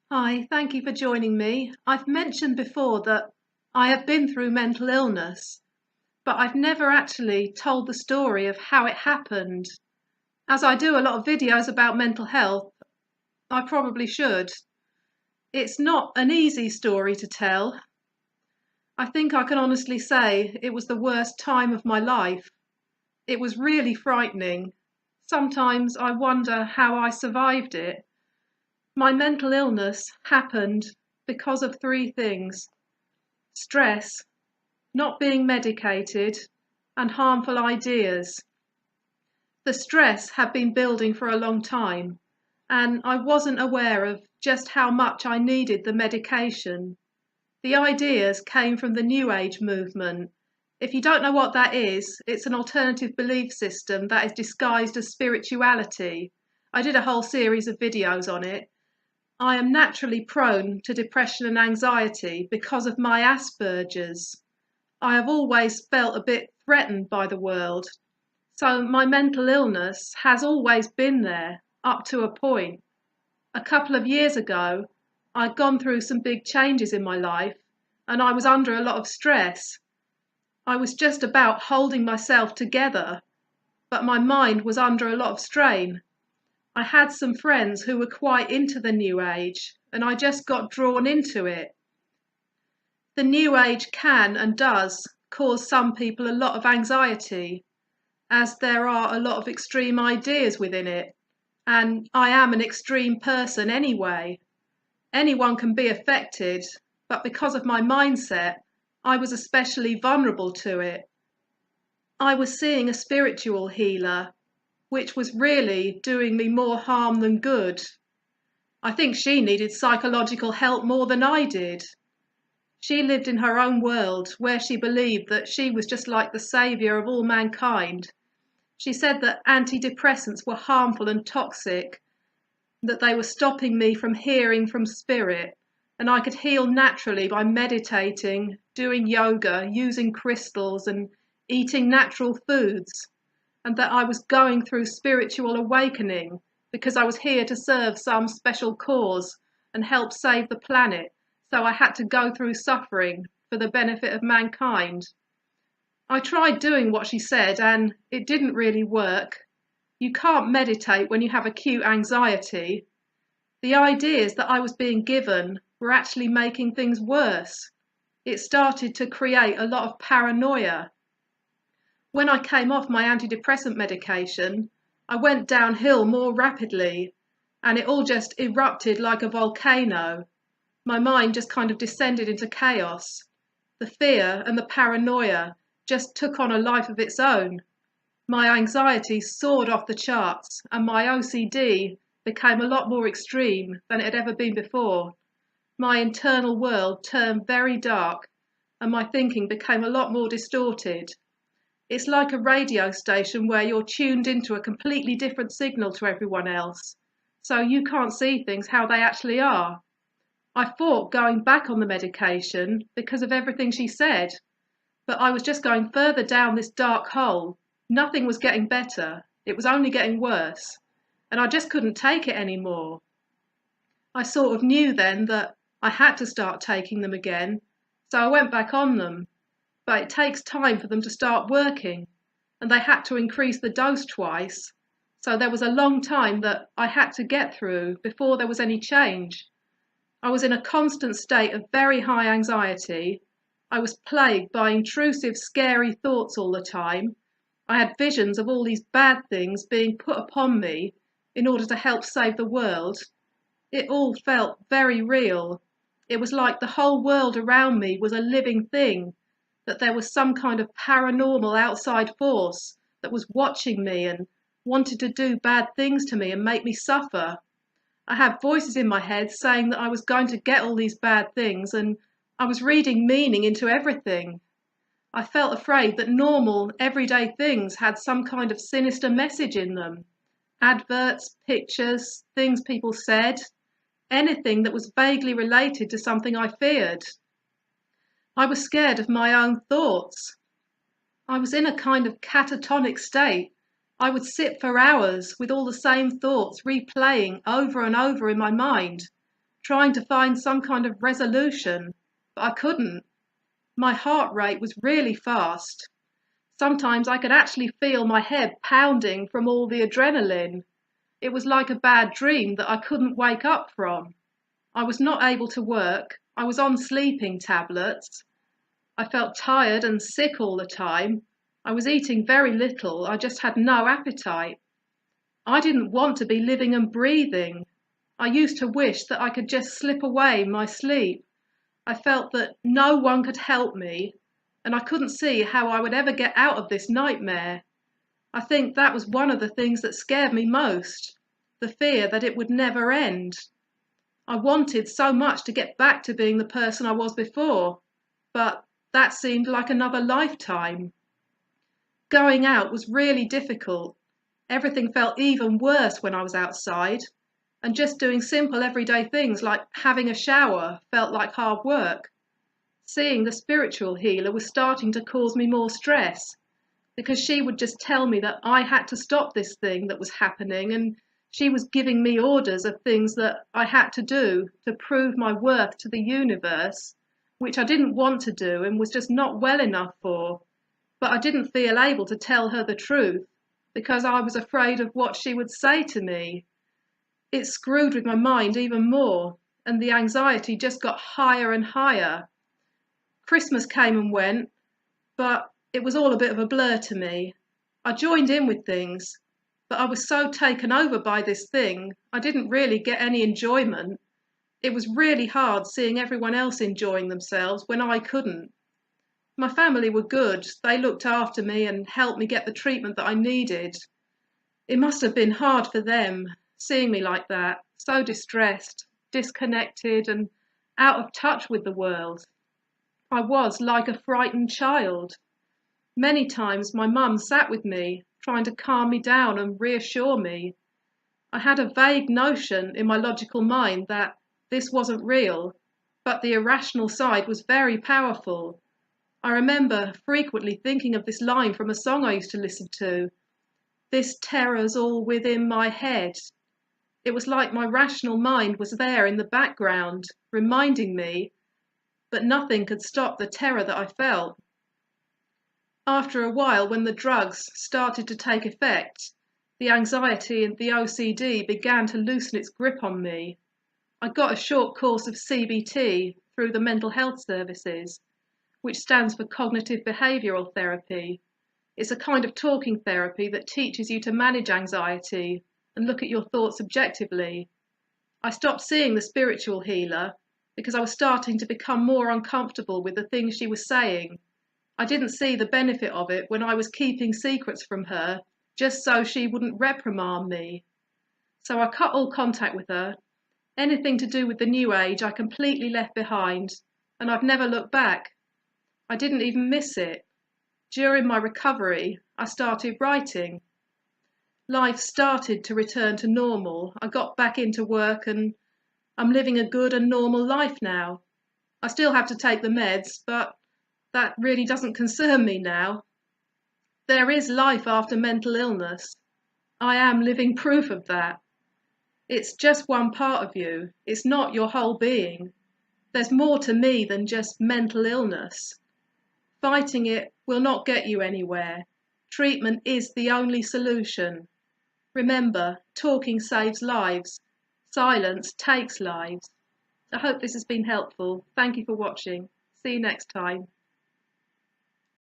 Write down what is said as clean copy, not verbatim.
Hi, thank you for joining me. I've mentioned before that I have been through mental illness, but I've never actually told the story of how it happened. As I do a lot of videos about mental health, I probably should. It's not an easy story to tell. I think I can honestly say it was the worst time of my life. It was really frightening. Sometimes I wonder how I survived it. My mental illness happened because of three things: stress, not being medicated, and harmful ideas. The stress had been building for a long time, and I wasn't aware of just how much I needed the medication. The ideas came from the New Age movement. If you don't know what that is, it's an alternative belief system that is disguised as spirituality. I did a whole series of videos on it. I am naturally prone to depression and anxiety because of my Asperger's. I have always felt a bit threatened by the world, so my mental illness has always been there, up to a point. A couple of years ago, I'd gone through some big changes in my life, and I was under a lot of stress. I was just about holding myself together, but my mind was under a lot of strain. I had some friends who were quite into the New Age, and I just got drawn into it. The New Age can and does cause some people a lot of anxiety, as there are a lot of extreme ideas within it, and I am an extreme person anyway. Anyone can be affected, but because of my mindset, I was especially vulnerable to it. I was seeing a spiritual healer, which was really doing me more harm than good. I think she needed psychological help more than I did. She lived in her own world where she believed that she was just like the saviour of all mankind. She said that antidepressants were harmful and toxic, that they were stopping me from hearing from spirit, and I could heal naturally by meditating, doing yoga, using crystals, and eating natural foods, and that I was going through spiritual awakening because I was here to serve some special cause and help save the planet, so I had to go through suffering for the benefit of mankind. I tried doing what she said and it didn't really work. You can't meditate when you have acute anxiety. The ideas that I was being given were actually making things worse. It started to create a lot of paranoia. When I came off my antidepressant medication, I went downhill more rapidly, and it all just erupted like a volcano. My mind just kind of descended into chaos. The fear and the paranoia just took on a life of its own. My anxiety soared off the charts, and my OCD became a lot more extreme than it had ever been before. My internal world turned very dark, and my thinking became a lot more distorted. It's like a radio station where you're tuned into a completely different signal to everyone else, so you can't see things how they actually are. I fought going back on the medication because of everything she said, but I was just going further down this dark hole. Nothing was getting better, it was only getting worse, and I just couldn't take it anymore. I sort of knew then that I had to start taking them again, so I went back on them. But it takes time for them to start working, and they had to increase the dose twice, so there was a long time that I had to get through before there was any change. I was in a constant state of very high anxiety. I was plagued by intrusive, scary thoughts all the time. I had visions of all these bad things being put upon me in order to help save the world. It all felt very real. It was like the whole world around me was a living thing, that there was some kind of paranormal outside force that was watching me and wanted to do bad things to me and make me suffer. I had voices in my head saying that I was going to get all these bad things, and I was reading meaning into everything. I felt afraid that normal, everyday things had some kind of sinister message in them. Adverts, pictures, things people said, anything that was vaguely related to something I feared. I was scared of my own thoughts. I was in a kind of catatonic state. I would sit for hours with all the same thoughts replaying over and over in my mind, trying to find some kind of resolution, but I couldn't. My heart rate was really fast. Sometimes I could actually feel my head pounding from all the adrenaline. It was like a bad dream that I couldn't wake up from. I was not able to work. I was on sleeping tablets. I felt tired and sick all the time. I was eating very little. I just had no appetite. I didn't want to be living and breathing. I used to wish that I could just slip away in my sleep. I felt that no one could help me, and I couldn't see how I would ever get out of this nightmare. I think that was one of the things that scared me most, the fear that it would never end. I wanted so much to get back to being the person I was before, but that seemed like another lifetime. Going out was really difficult. Everything felt even worse when I was outside, and just doing simple everyday things like having a shower felt like hard work. Seeing the spiritual healer was starting to cause me more stress, because she would just tell me that I had to stop this thing that was happening, and she was giving me orders of things that I had to do to prove my worth to the universe, which I didn't want to do and was just not well enough for. But I didn't feel able to tell her the truth because I was afraid of what she would say to me. It screwed with my mind even more, and the anxiety just got higher and higher. Christmas came and went, but it was all a bit of a blur to me. I joined in with things, but I was so taken over by this thing, I didn't really get any enjoyment. It was really hard seeing everyone else enjoying themselves when I couldn't. My family were good. They looked after me and helped me get the treatment that I needed. It must have been hard for them, seeing me like that, so distressed, disconnected, and out of touch with the world. I was like a frightened child. Many times my mum sat with me, trying to calm me down and reassure me. I had a vague notion in my logical mind that this wasn't real, but the irrational side was very powerful. I remember frequently thinking of this line from a song I used to listen to. This terror's all within my head. It was like my rational mind was there in the background, reminding me, but nothing could stop the terror that I felt. After a while, when the drugs started to take effect, the anxiety and the OCD began to loosen its grip on me. I got a short course of CBT through the mental health services, which stands for cognitive behavioural therapy. It's a kind of talking therapy that teaches you to manage anxiety and look at your thoughts objectively. I stopped seeing the spiritual healer because I was starting to become more uncomfortable with the things she was saying. I didn't see the benefit of it when I was keeping secrets from her just so she wouldn't reprimand me. So I cut all contact with her. Anything to do with the New Age I completely left behind, and I've never looked back. I didn't even miss it. During my recovery, I started writing. Life started to return to normal. I got back into work and I'm living a good and normal life now. I still have to take the meds, but that really doesn't concern me now. There is life after mental illness. I am living proof of that. It's just one part of you. It's not your whole being. There's more to me than just mental illness. Fighting it will not get you anywhere. Treatment is the only solution. Remember, talking saves lives. Silence takes lives. I hope this has been helpful. Thank you for watching. See you next time.